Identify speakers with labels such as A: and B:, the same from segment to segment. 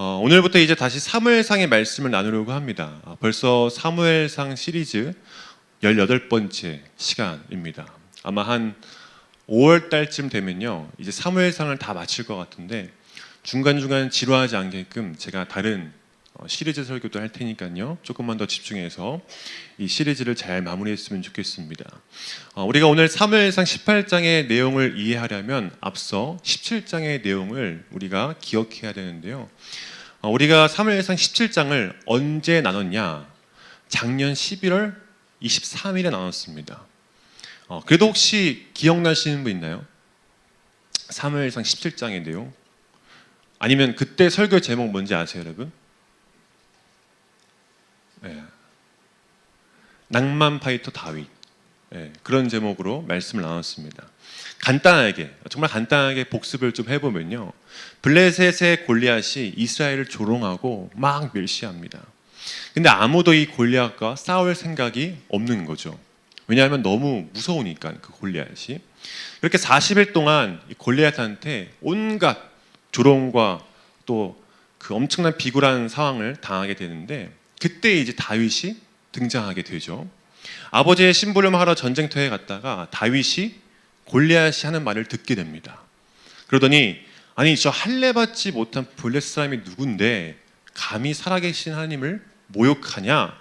A: 오늘부터 이제 다시 사무엘상의 말씀을 나누려고 합니다. 벌써 사무엘상 시리즈 18번째 시간입니다. 아마 한 5월 달쯤 되면요, 이제 사무엘상을 다 마칠 것 같은데 중간중간 지루하지 않게끔 제가 다른 시리즈 설교도 할 테니까요, 조금만 더 집중해서 이 시리즈를 잘 마무리했으면 좋겠습니다. 우리가 오늘 사무엘상 18장의 내용을 이해하려면 앞서 17장의 내용을 우리가 기억해야 되는데요. 우리가 사무엘상 17장을 언제 나눴냐? 작년 11월 23일에 나눴습니다. 그래도 혹시 기억나시는 분 있나요? 사무엘상 17장의 내용? 아니면 그때 설교 제목 뭔지 아세요, 여러분? 네. 낭만 파이터 다윗. 네, 그런 제목으로 말씀을 나눴습니다. 간단하게, 정말 간단하게 복습을 좀 해보면요, 블레셋의 골리앗이 이스라엘을 조롱하고 막 멸시합니다. 근데 아무도 이 골리앗과 싸울 생각이 없는 거죠. 왜냐하면 너무 무서우니까, 그 골리앗이. 그렇게 40일 동안 이 골리앗한테 온갖 조롱과 또 그 엄청난 비굴한 상황을 당하게 되는데, 그때 이제 다윗이 등장하게 되죠. 아버지의 심부름하러 전쟁터에 갔다가 다윗이 골리앗이 하는 말을 듣게 됩니다. 그러더니, 아니 저 할례 받지 못한 블레셋 사람이 누군데 감히 살아계신 하나님을 모욕하냐?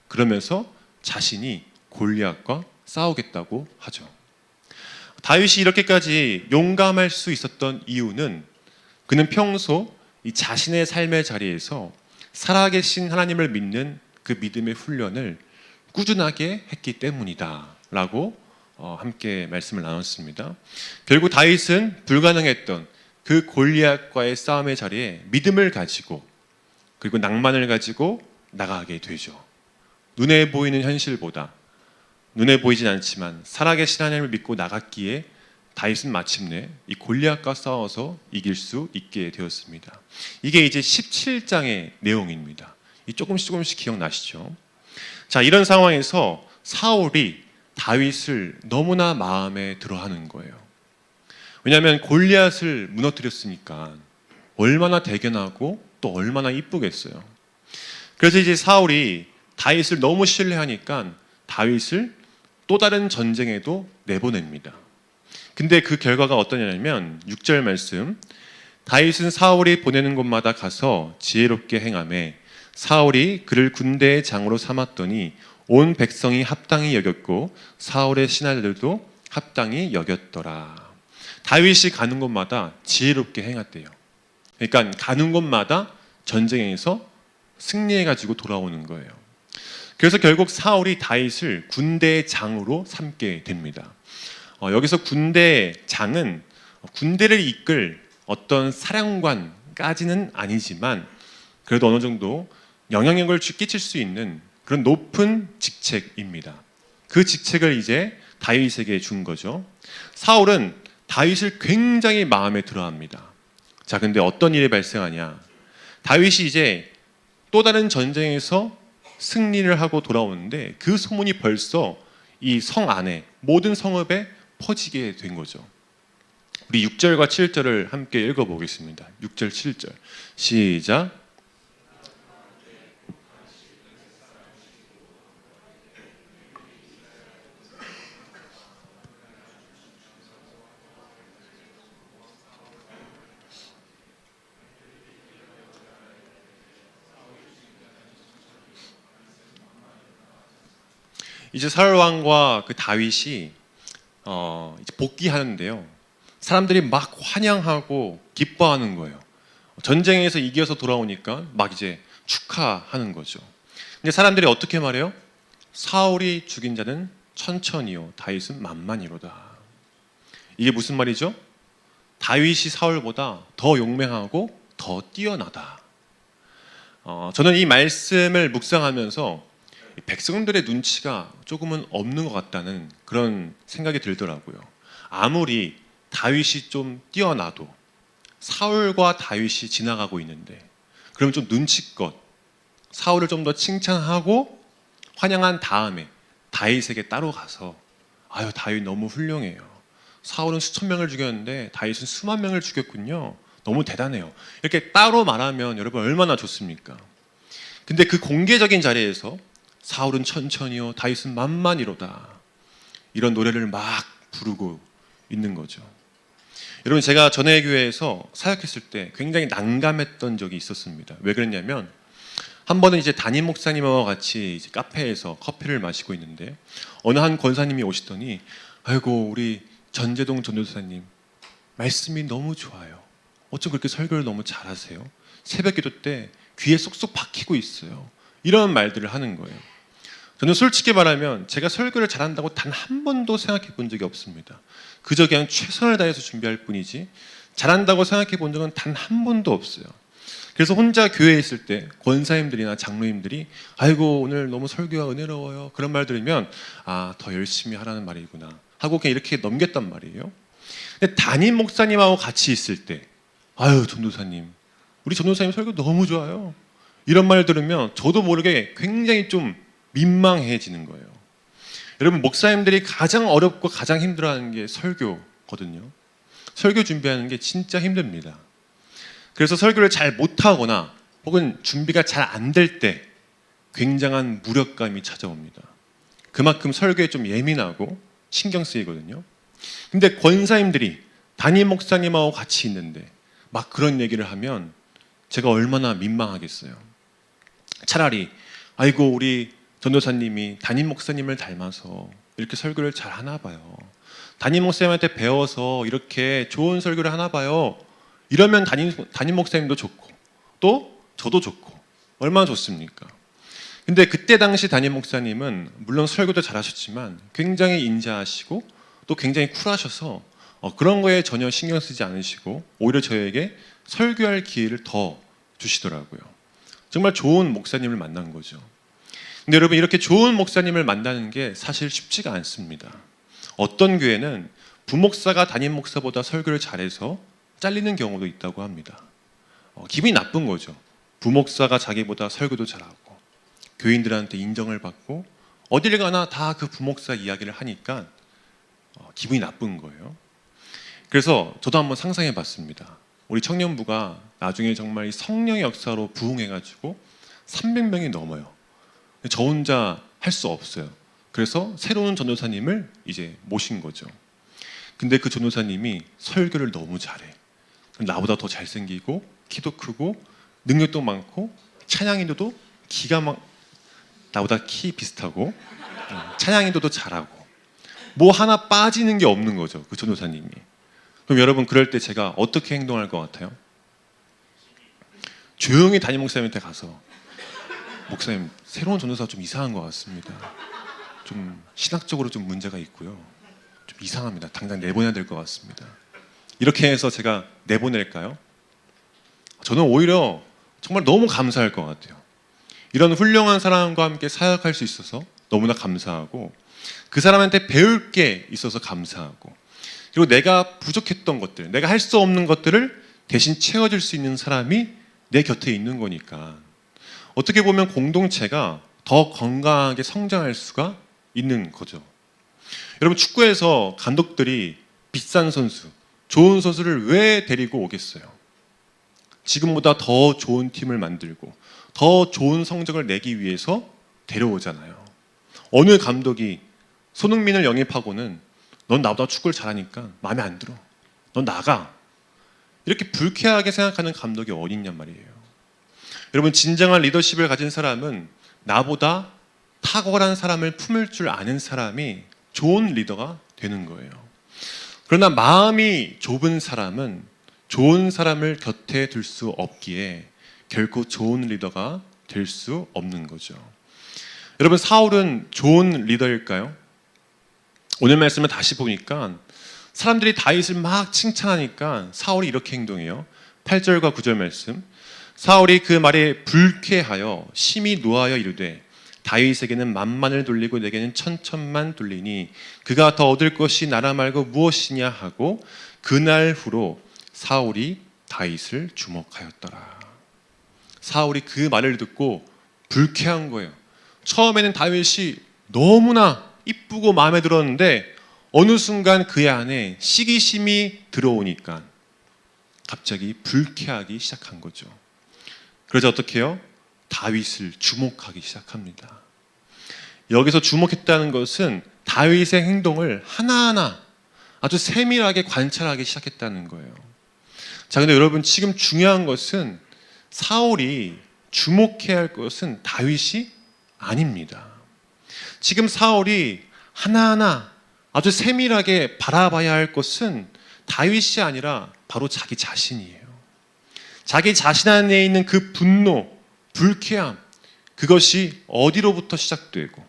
A: 그러면서 자신이 골리앗과 싸우겠다고 하죠. 다윗이 이렇게까지 용감할 수 있었던 이유는 그는 평소 이 자신의 삶의 자리에서 살아계신 하나님을 믿는 그 믿음의 훈련을 꾸준하게 했기 때문이다 라고 함께 말씀을 나눴습니다. 결국 다윗은 불가능했던 그 골리앗과의 싸움의 자리에 믿음을 가지고 그리고 낭만을 가지고 나가게 되죠. 눈에 보이는 현실보다, 눈에 보이진 않지만 살아계신 하나님을 믿고 나갔기에 다윗은 마침내 이 골리앗과 싸워서 이길 수 있게 되었습니다. 이게 이제 17장의 내용입니다. 조금씩 기억나시죠? 자, 이런 상황에서 사울이 다윗을 너무나 마음에 들어하는 거예요. 왜냐하면 골리앗을 무너뜨렸으니까 얼마나 대견하고 또 얼마나 이쁘겠어요. 그래서 이제 사울이 다윗을 너무 신뢰하니까 다윗을 또 다른 전쟁에도 내보냅니다. 근데 그 결과가 어떠냐면 6절 말씀, 다윗은 사울이 보내는 곳마다 가서 지혜롭게 행하매 사울이 그를 군대의 장으로 삼았더니 온 백성이 합당히 여겼고 사울의 신하들도 합당히 여겼더라. 다윗이 가는 곳마다 지혜롭게 행했대요. 그러니까 가는 곳마다 전쟁에서 승리해가지고 돌아오는 거예요. 그래서 결국 사울이 다윗을 군대의 장으로 삼게 됩니다. 여기서 군대 장은 군대를 이끌 어떤 사령관까지는 아니지만 그래도 어느 정도 영향력을 끼칠 수 있는 그런 높은 직책입니다. 그 직책을 이제 다윗에게 준 거죠. 사울은 다윗을 굉장히 마음에 들어합니다. 자, 근데 어떤 일이 발생하냐? 다윗이 이제 또 다른 전쟁에서 승리를 하고 돌아오는데 그 소문이 벌써 이 성 안에 모든 성읍에 퍼지게 된 거죠. 우리 6절과 7절을 함께 읽어보겠습니다. 6절, 7절 시작. 이제 사울 왕과 그 다윗이 이제 복귀하는데요, 사람들이 막 환영하고 기뻐하는 거예요. 전쟁에서 이겨서 돌아오니까 막 이제 축하하는 거죠. 근데 사람들이 어떻게 말해요? 사울이 죽인 자는 천천히요, 다윗은 만만이로다. 이게 무슨 말이죠? 다윗이 사울보다 더 용맹하고 더 뛰어나다. 저는 이 말씀을 묵상하면서 백성들의 눈치가 조금은 없는 것 같다는 그런 생각이 들더라고요. 아무리 다윗이 좀 뛰어나도 사울과 다윗이 지나가고 있는데, 그럼 좀 눈치껏 사울을 좀 더 칭찬하고 환영한 다음에 다윗에게 따로 가서, 아유 다윗 너무 훌륭해요, 사울은 수천 명을 죽였는데 다윗은 수만 명을 죽였군요, 너무 대단해요. 이렇게 따로 말하면 여러분 얼마나 좋습니까? 근데 그 공개적인 자리에서 사울은 천천히요, 다윗은 만만이로다, 이런 노래를 막 부르고 있는 거죠. 여러분, 제가 전에 교회에서 사역했을 때 굉장히 난감했던 적이 있었습니다. 왜 그랬냐면 한 번은 이제 담임 목사님과 같이 이제 카페에서 커피를 마시고 있는데 어느 한 권사님이 오시더니, 아이고 우리 전재동 전도사님 말씀이 너무 좋아요. 어쩜 그렇게 설교를 너무 잘하세요? 새벽기도 때 귀에 쏙쏙 박히고 있어요. 이런 말들을 하는 거예요. 저는 솔직히 말하면 제가 설교를 잘한다고 단 한 번도 생각해 본 적이 없습니다. 그저 그냥 최선을 다해서 준비할 뿐이지 잘한다고 생각해 본 적은 단 한 번도 없어요. 그래서 혼자 교회에 있을 때 권사님들이나 장로님들이 아이고 오늘 너무 설교가 은혜로워요, 그런 말 들으면 아, 더 열심히 하라는 말이구나 하고 그냥 이렇게 넘겼단 말이에요. 근데 담임 목사님하고 같이 있을 때 아유 전도사님, 우리 전도사님 설교 너무 좋아요, 이런 말 들으면 저도 모르게 굉장히 좀 민망해지는 거예요. 여러분, 목사님들이 가장 어렵고 가장 힘들어하는 게 설교거든요. 설교 준비하는 게 진짜 힘듭니다. 그래서 설교를 잘 못하거나 혹은 준비가 잘 안 될 때 굉장한 무력감이 찾아옵니다. 그만큼 설교에 좀 예민하고 신경 쓰이거든요. 근데 권사님들이 담임 목사님하고 같이 있는데 막 그런 얘기를 하면 제가 얼마나 민망하겠어요. 차라리 아이고 우리 전도사님이 담임 목사님을 닮아서 이렇게 설교를 잘 하나 봐요, 담임 목사님한테 배워서 이렇게 좋은 설교를 하나 봐요, 이러면 담임 목사님도 좋고 또 저도 좋고 얼마나 좋습니까? 근데 그때 당시 담임 목사님은 물론 설교도 잘하셨지만 굉장히 인자하시고 또 굉장히 쿨하셔서 그런 거에 전혀 신경 쓰지 않으시고 오히려 저에게 설교할 기회를 더 주시더라고요. 정말 좋은 목사님을 만난 거죠. 근데 여러분, 이렇게 좋은 목사님을 만나는 게 사실 쉽지가 않습니다. 어떤 교회는 부목사가 담임 목사보다 설교를 잘해서 잘리는 경우도 있다고 합니다. 기분이 나쁜 거죠. 부목사가 자기보다 설교도 잘하고 교인들한테 인정을 받고 어딜 가나 다 그 부목사 이야기를 하니까 기분이 나쁜 거예요. 그래서 저도 한번 상상해 봤습니다. 우리 청년부가 나중에 정말 성령의 역사로 부흥해가지고 300명이 넘어요. 저 혼자 할 수 없어요. 그래서 새로운 전도사님을 이제 모신 거죠. 근데 그 전도사님이 설교를 너무 잘해. 나보다 더 잘생기고 키도 크고 능력도 많고 찬양인도도 기가 막 나보다 키 비슷하고 찬양인도도 잘하고 뭐 하나 빠지는 게 없는 거죠, 그 전도사님이. 그럼 여러분, 그럴 때 제가 어떻게 행동할 것 같아요? 조용히 담임 목사님한테 가서 목사님, 새로운 전도사가 좀 이상한 것 같습니다. 좀 신학적으로 좀 문제가 있고요, 좀 이상합니다. 당장 내보내야 될 것 같습니다. 이렇게 해서 제가 내보낼까요? 저는 오히려 정말 너무 감사할 것 같아요. 이런 훌륭한 사람과 함께 사역할 수 있어서 너무나 감사하고 그 사람한테 배울 게 있어서 감사하고 그리고 내가 부족했던 것들, 내가 할 수 없는 것들을 대신 채워줄 수 있는 사람이 내 곁에 있는 거니까 어떻게 보면 공동체가 더 건강하게 성장할 수가 있는 거죠. 여러분, 축구에서 감독들이 비싼 선수, 좋은 선수를 왜 데리고 오겠어요? 지금보다 더 좋은 팀을 만들고 더 좋은 성적을 내기 위해서 데려오잖아요. 어느 감독이 손흥민을 영입하고는 넌 나보다 축구를 잘하니까 마음에 안 들어, 넌 나가, 이렇게 불쾌하게 생각하는 감독이 어디 있냔 말이에요. 여러분, 진정한 리더십을 가진 사람은 나보다 탁월한 사람을 품을 줄 아는 사람이 좋은 리더가 되는 거예요. 그러나 마음이 좁은 사람은 좋은 사람을 곁에 둘 수 없기에 결코 좋은 리더가 될 수 없는 거죠. 여러분, 사울은 좋은 리더일까요? 오늘 말씀을 다시 보니까 사람들이 다윗을 막 칭찬하니까 사울이 이렇게 행동해요. 8절과 9절 말씀. 사울이 그 말에 불쾌하여 심히 노하여 이르되 다윗에게는 만만을 돌리고 내게는 천천만 돌리니 그가 더 얻을 것이 나라 말고 무엇이냐 하고 그날 후로 사울이 다윗을 주목하였더라. 사울이 그 말을 듣고 불쾌한 거예요. 처음에는 다윗이 너무나 이쁘고 마음에 들었는데 어느 순간 그의 안에 시기심이 들어오니까 갑자기 불쾌하기 시작한 거죠. 그러자 어떻게 해요? 다윗을 주목하기 시작합니다. 여기서 주목했다는 것은 다윗의 행동을 하나하나 아주 세밀하게 관찰하기 시작했다는 거예요. 자, 근데 여러분, 지금 중요한 것은 사울이 주목해야 할 것은 다윗이 아닙니다. 지금 사울이 하나하나 아주 세밀하게 바라봐야 할 것은 다윗이 아니라 바로 자기 자신이에요. 자기 자신 안에 있는 그 분노, 불쾌함, 그것이 어디로부터 시작되고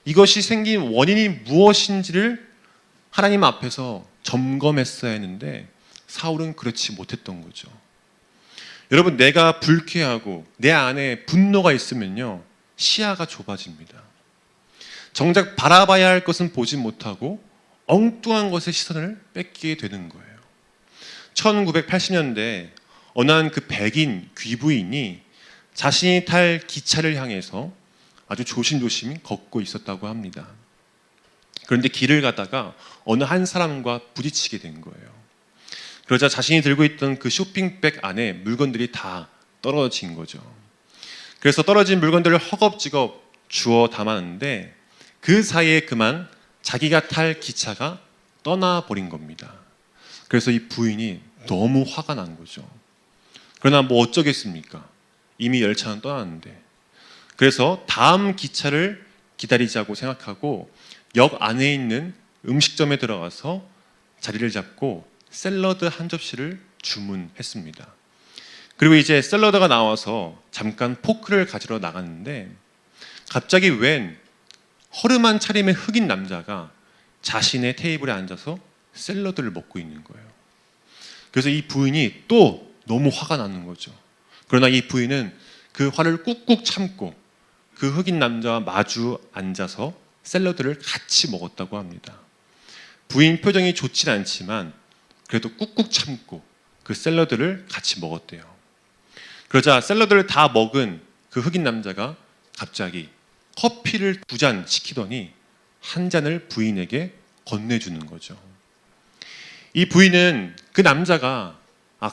A: 이것이 생긴 원인이 무엇인지를 하나님 앞에서 점검했어야 했는데 사울은 그렇지 못했던 거죠. 여러분, 내가 불쾌하고 내 안에 분노가 있으면요, 시야가 좁아집니다. 정작 바라봐야 할 것은 보지 못하고 엉뚱한 것에 시선을 뺏기게 되는 거예요. 1980년대 어느 한 그 백인 귀부인이 자신이 탈 기차를 향해서 아주 조심조심 걷고 있었다고 합니다. 그런데 길을 가다가 어느 한 사람과 부딪히게 된 거예요. 그러자 자신이 들고 있던 그 쇼핑백 안에 물건들이 다 떨어진 거죠. 그래서 떨어진 물건들을 허겁지겁 주워 담았는데 그 사이에 그만 자기가 탈 기차가 떠나버린 겁니다. 그래서 이 부인이 너무 화가 난 거죠. 그러나 뭐 어쩌겠습니까? 이미 열차는 떠났는데. 그래서 다음 기차를 기다리자고 생각하고 역 안에 있는 음식점에 들어가서 자리를 잡고 샐러드 한 접시를 주문했습니다. 그리고 이제 샐러드가 나와서 잠깐 포크를 가지러 나갔는데 갑자기 웬 허름한 차림의 흑인 남자가 자신의 테이블에 앉아서 샐러드를 먹고 있는 거예요. 그래서 이 부인이 또 너무 화가 나는 거죠. 그러나 이 부인은 그 화를 꾹꾹 참고 그 흑인 남자와 마주 앉아서 샐러드를 같이 먹었다고 합니다. 부인 표정이 좋진 않지만 그래도 꾹꾹 참고 그 샐러드를 같이 먹었대요. 그러자 샐러드를 다 먹은 그 흑인 남자가 갑자기 커피를 2잔 시키더니 한 잔을 부인에게 건네주는 거죠. 이 부인은 그 남자가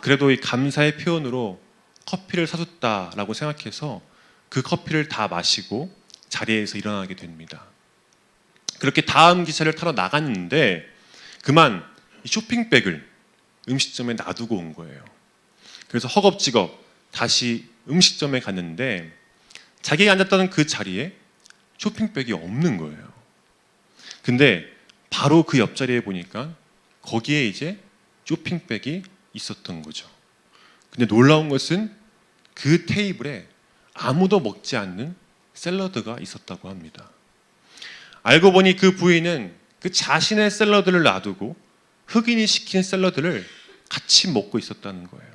A: 그래도 이 감사의 표현으로 커피를 사줬다라고 생각해서 그 커피를 다 마시고 자리에서 일어나게 됩니다. 그렇게 다음 기차를 타러 나갔는데 그만 이 쇼핑백을 음식점에 놔두고 온 거예요. 그래서 허겁지겁 다시 음식점에 갔는데 자기가 앉았던 그 자리에 쇼핑백이 없는 거예요. 근데 바로 그 옆자리에 보니까 거기에 이제 쇼핑백이 있었던 거죠. 근데 놀라운 것은 그 테이블에 아무도 먹지 않는 샐러드가 있었다고 합니다. 알고 보니 그 부인은 그 자신의 샐러드를 놔두고 흑인이 시킨 샐러드를 같이 먹고 있었다는 거예요.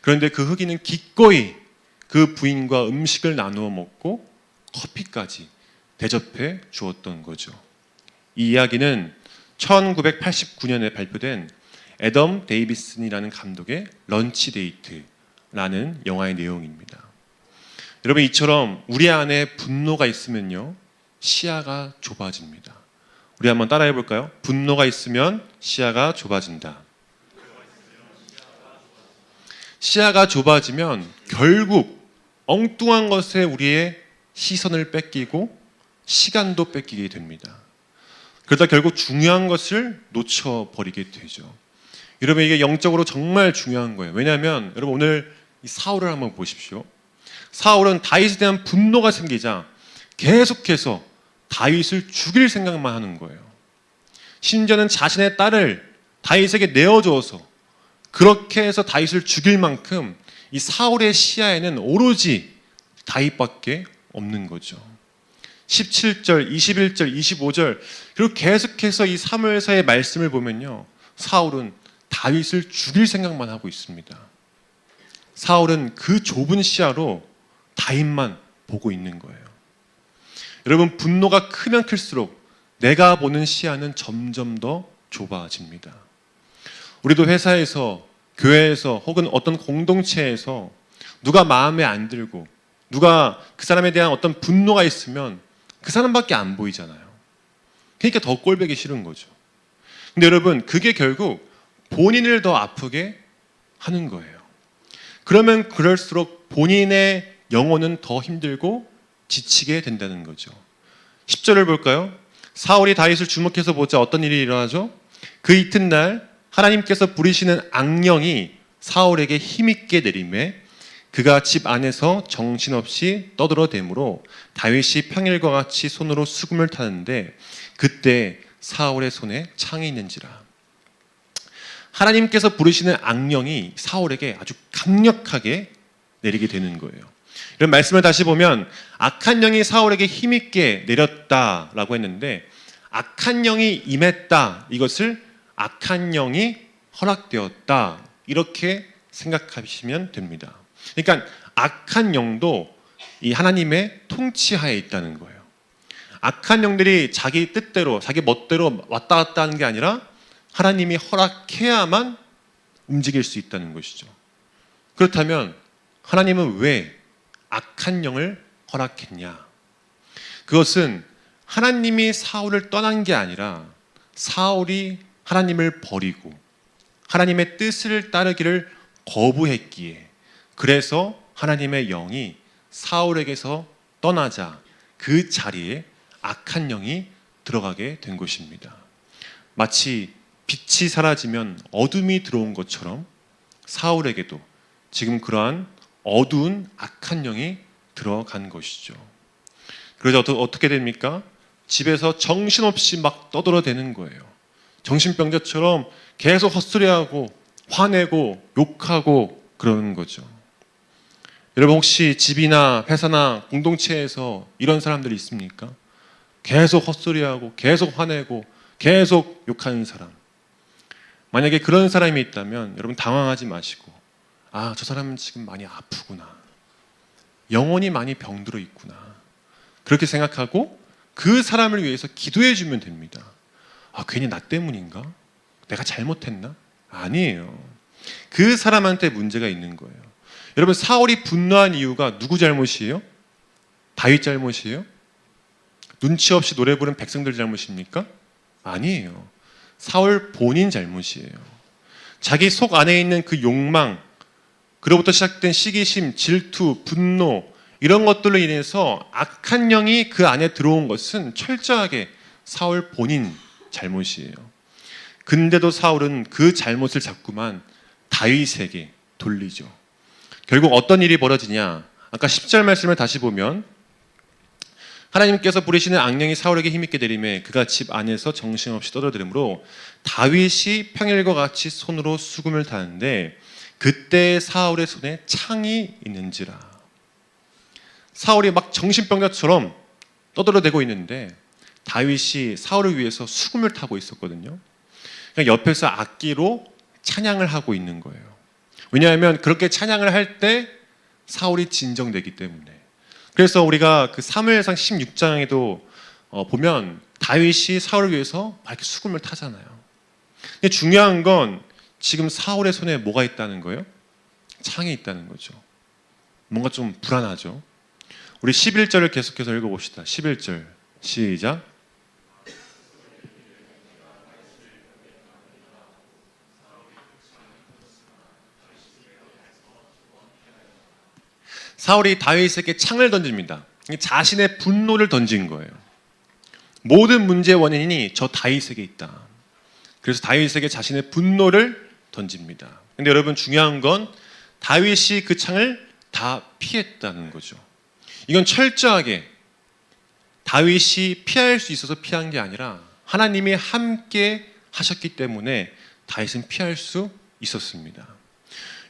A: 그런데 그 흑인은 기꺼이 그 부인과 음식을 나누어 먹고 커피까지 대접해 주었던 거죠. 이 이야기는 1989년에 발표된 애덤 데이비슨이라는 감독의 런치 데이트라는 영화의 내용입니다. 여러분, 이처럼 우리 안에 분노가 있으면요, 시야가 좁아집니다. 우리 한번 따라해 볼까요? 분노가 있으면 시야가 좁아진다. 시야가 좁아지면 결국 엉뚱한 것에 우리의 시선을 뺏기고 시간도 뺏기게 됩니다. 그러다 결국 중요한 것을 놓쳐버리게 되죠. 여러분, 이게 영적으로 정말 중요한 거예요. 왜냐하면 여러분, 오늘 이 사울을 한번 보십시오. 사울은 다윗에 대한 분노가 생기자 계속해서 다윗을 죽일 생각만 하는 거예요. 심지어는 자신의 딸을 다윗에게 내어주어서 그렇게 해서 다윗을 죽일 만큼 이 사울의 시야에는 오로지 다윗밖에 없는 거죠. 17절, 21절, 25절 그리고 계속해서 이 사무엘서의 말씀을 보면요, 사울은 다윗을 죽일 생각만 하고 있습니다. 사울은 그 좁은 시야로 다윗만 보고 있는 거예요. 여러분, 분노가 크면 클수록 내가 보는 시야는 점점 더 좁아집니다. 우리도 회사에서, 교회에서 혹은 어떤 공동체에서 누가 마음에 안 들고 누가 그 사람에 대한 어떤 분노가 있으면 그 사람밖에 안 보이잖아요. 그러니까 더 꼴보기 싫은 거죠. 근데 여러분, 그게 결국 본인을 더 아프게 하는 거예요. 그러면 그럴수록 본인의 영혼은 더 힘들고 지치게 된다는 거죠. 10절을 볼까요? 사울이 다윗을 주목해서 보자 어떤 일이 일어나죠? 그 이튿날 하나님께서 부리시는 악령이 사울에게 힘있게 내림에 그가 집 안에서 정신없이 떠들어대므로 다윗이 평일과 같이 손으로 수금을 타는데 그때 사울의 손에 창이 있는지라. 하나님께서 부르시는 악령이 사울에게 아주 강력하게 내리게 되는 거예요. 이런 말씀을 다시 보면 악한 영이 사울에게 힘있게 내렸다라고 했는데 악한 영이 임했다, 이것을 악한 영이 허락되었다, 이렇게 생각하시면 됩니다. 그러니까 악한 영도 이 하나님의 통치하에 있다는 거예요. 악한 영들이 자기 뜻대로 자기 멋대로 왔다 갔다 하는 게 아니라 하나님이 허락해야만 움직일 수 있다는 것이죠. 그렇다면 하나님은 왜 악한 영을 허락했냐? 그것은 하나님이 사울을 떠난 게 아니라 사울이 하나님을 버리고 하나님의 뜻을 따르기를 거부했기에, 그래서 하나님의 영이 사울에게서 떠나자 그 자리에 악한 영이 들어가게 된 것입니다. 마치 빛이 사라지면 어둠이 들어온 것처럼 사울에게도 지금 그러한 어두운 악한 영이 들어간 것이죠. 그래서 어떻게 됩니까? 집에서 정신없이 막 떠들어대는 거예요. 정신병자처럼 계속 헛소리하고 화내고 욕하고 그러는 거죠. 여러분 혹시 집이나 회사나 공동체에서 이런 사람들이 있습니까? 계속 헛소리하고 계속 화내고 계속 욕하는 사람. 만약에 그런 사람이 있다면 여러분 당황하지 마시고, 아, 저 사람은 지금 많이 아프구나, 영혼이 많이 병들어 있구나, 그렇게 생각하고 그 사람을 위해서 기도해 주면 됩니다. 아, 괜히 나 때문인가? 내가 잘못했나? 아니에요. 그 사람한테 문제가 있는 거예요. 여러분 사울이 분노한 이유가 누구 잘못이에요? 다윗 잘못이에요? 눈치 없이 노래 부른 백성들 잘못입니까? 아니에요. 사울 본인 잘못이에요. 자기 속 안에 있는 그 욕망, 그로부터 시작된 시기심, 질투, 분노, 이런 것들로 인해서 악한 영이 그 안에 들어온 것은 철저하게 사울 본인 잘못이에요. 근데도 사울은 그 잘못을 자꾸만 다윗에게 돌리죠. 결국 어떤 일이 벌어지냐? 아까 10절 말씀을 다시 보면 하나님께서 부리시는 악령이 사울에게 힘있게 내림에 그가 집 안에서 정신없이 떠들어대므로 다윗이 평일과 같이 손으로 수금을 타는데 그때 사울의 손에 창이 있는지라. 사울이 막 정신병자처럼 떠들어대고 있는데 다윗이 사울을 위해서 수금을 타고 있었거든요. 그러니까 옆에서 악기로 찬양을 하고 있는 거예요. 왜냐하면 그렇게 찬양을 할 때 사울이 진정되기 때문에. 그래서 우리가 그 사무엘상 16장에도 보면 다윗이 사울을 위해서 막 이렇게 수금을 타잖아요. 근데 중요한 건 지금 사울의 손에 뭐가 있다는 거예요? 창이 있다는 거죠. 뭔가 좀 불안하죠. 우리 11절을 계속해서 읽어봅시다. 11절 시작. 사울이 다윗에게 창을 던집니다. 자신의 분노를 던진 거예요. 모든 문제의 원인이 저 다윗에게 있다. 그래서 다윗에게 자신의 분노를 던집니다. 근데 여러분 중요한 건 다윗이 그 창을 다 피했다는 거죠. 이건 철저하게 다윗이 피할 수 있어서 피한 게 아니라 하나님이 함께 하셨기 때문에 다윗은 피할 수 있었습니다.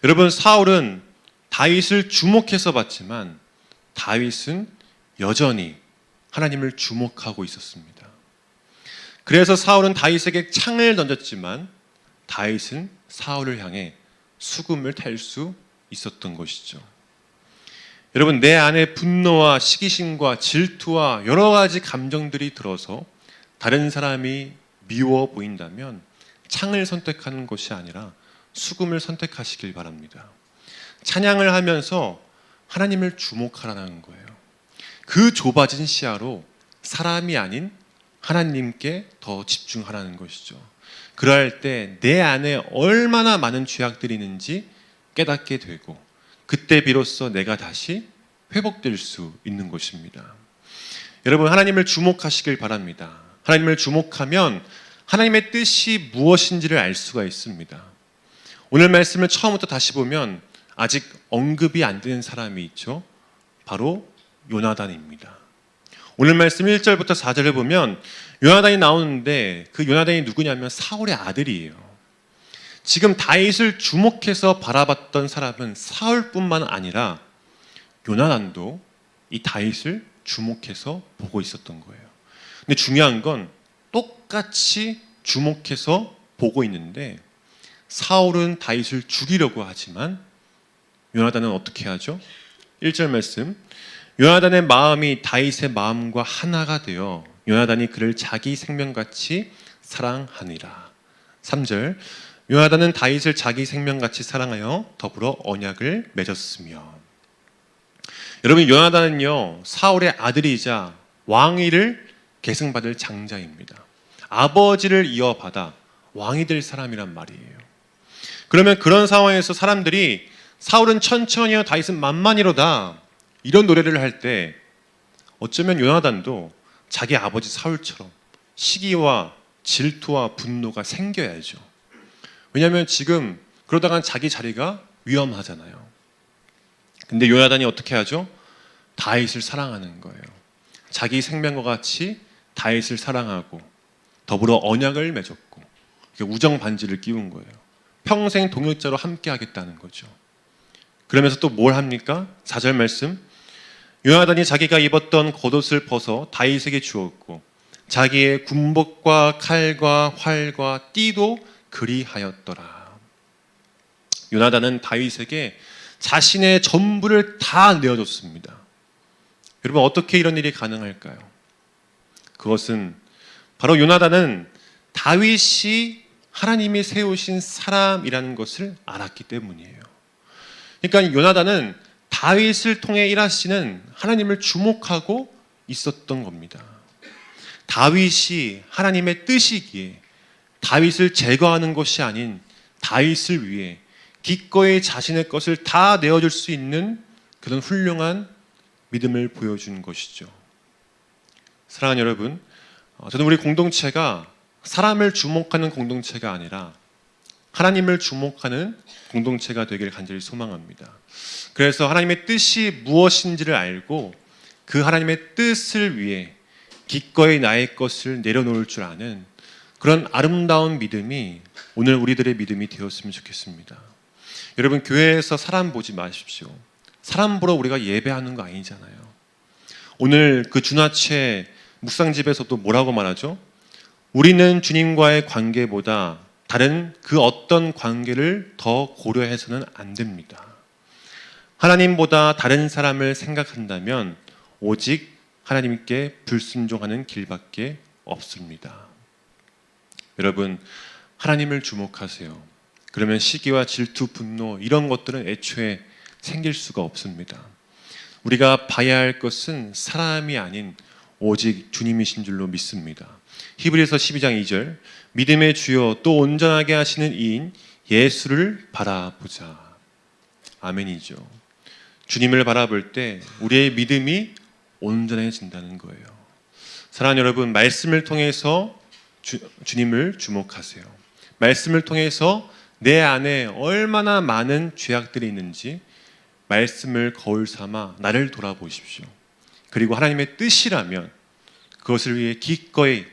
A: 여러분 사울은 다윗을 주목해서 봤지만 다윗은 여전히 하나님을 주목하고 있었습니다. 그래서 사울은 다윗에게 창을 던졌지만 다윗은 사울을 향해 수금을 탈 수 있었던 것이죠. 여러분 내 안에 분노와 시기심과 질투와 여러 가지 감정들이 들어서 다른 사람이 미워 보인다면 창을 선택하는 것이 아니라 수금을 선택하시길 바랍니다. 찬양을 하면서 하나님을 주목하라는 거예요. 그 좁아진 시야로 사람이 아닌 하나님께 더 집중하라는 것이죠. 그럴 때 내 안에 얼마나 많은 죄악들이 있는지 깨닫게 되고 그때 비로소 내가 다시 회복될 수 있는 것입니다. 여러분, 하나님을 주목하시길 바랍니다. 하나님을 주목하면 하나님의 뜻이 무엇인지를 알 수가 있습니다. 오늘 말씀을 처음부터 다시 보면 아직 언급이 안 되는 사람이 있죠. 바로 요나단입니다. 오늘 말씀 1절부터 4절을 보면 요나단이 나오는데 그 요나단이 누구냐면 사울의 아들이에요. 지금 다윗을 주목해서 바라봤던 사람은 사울뿐만 아니라 요나단도 이 다윗을 주목해서 보고 있었던 거예요. 근데 중요한 건 똑같이 주목해서 보고 있는데 사울은 다윗을 죽이려고 하지만 요나단은 어떻게 하죠? 1절 말씀, 요나단의 마음이 다윗의 마음과 하나가 되어 요나단이 그를 자기 생명같이 사랑하니라. 3절, 요나단은 다윗을 자기 생명같이 사랑하여 더불어 언약을 맺었으며. 여러분, 요나단은요 사울의 아들이자 왕위를 계승받을 장자입니다. 아버지를 이어받아 왕이 될 사람이란 말이에요. 그러면 그런 상황에서 사람들이 사울은 천천히요 다윗은 만만이로다 이런 노래를 할 때 어쩌면 요나단도 자기 아버지 사울처럼 시기와 질투와 분노가 생겨야죠. 왜냐하면 지금 그러다간 자기 자리가 위험하잖아요. 근데 요나단이 어떻게 하죠? 다윗을 사랑하는 거예요. 자기 생명과 같이 다윗을 사랑하고 더불어 언약을 맺었고 우정 반지를 끼운 거예요. 평생 동역자로 함께 하겠다는 거죠. 그러면서 또 뭘 합니까? 4절 말씀, 요나단이 자기가 입었던 겉옷을 벗어 다윗에게 주었고 자기의 군복과 칼과 활과 띠도 그리하였더라. 요나단은 다윗에게 자신의 전부를 다 내어줬습니다. 여러분, 어떻게 이런 일이 가능할까요? 그것은 바로 요나단은 다윗이 하나님이 세우신 사람이라는 것을 알았기 때문이에요. 그러니까 요나단은 다윗을 통해 일하시는 하나님을 주목하고 있었던 겁니다. 다윗이 하나님의 뜻이기에 다윗을 제거하는 것이 아닌 다윗을 위해 기꺼이 자신의 것을 다 내어줄 수 있는 그런 훌륭한 믿음을 보여준 것이죠. 사랑하는 여러분, 저는 우리 공동체가 사람을 주목하는 공동체가 아니라 하나님을 주목하는 공동체가 되기를 간절히 소망합니다. 그래서 하나님의 뜻이 무엇인지를 알고 그 하나님의 뜻을 위해 기꺼이 나의 것을 내려놓을 줄 아는 그런 아름다운 믿음이 오늘 우리들의 믿음이 되었으면 좋겠습니다. 여러분, 교회에서 사람 보지 마십시오. 사람 보러 우리가 예배하는 거 아니잖아요. 오늘 그 준하체 묵상집에서도 뭐라고 말하죠? 우리는 주님과의 관계보다 다른 그 어떤 관계를 더 고려해서는 안 됩니다. 하나님보다 다른 사람을 생각한다면 오직 하나님께 불순종하는 길밖에 없습니다. 여러분, 하나님을 주목하세요. 그러면 시기와 질투, 분노 이런 것들은 애초에 생길 수가 없습니다. 우리가 봐야 할 것은 사람이 아닌 오직 주님이신 줄로 믿습니다. 히브리서 12장 2절, 믿음의 주요 또 온전하게 하시는 이인 예수를 바라보자. 아멘이죠. 주님을 바라볼 때 우리의 믿음이 온전해진다는 거예요. 사랑하는 여러분, 말씀을 통해서 주님을 주목하세요. 말씀을 통해서 내 안에 얼마나 많은 죄악들이 있는지 말씀을 거울 삼아 나를 돌아보십시오. 그리고 하나님의 뜻이라면 그것을 위해 기꺼이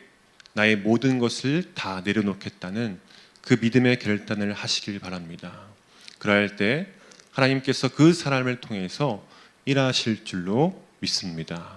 A: 나의 모든 것을 다 내려놓겠다는 그 믿음의 결단을 하시길 바랍니다. 그럴 때 하나님께서 그 사람을 통해서 일하실 줄로 믿습니다.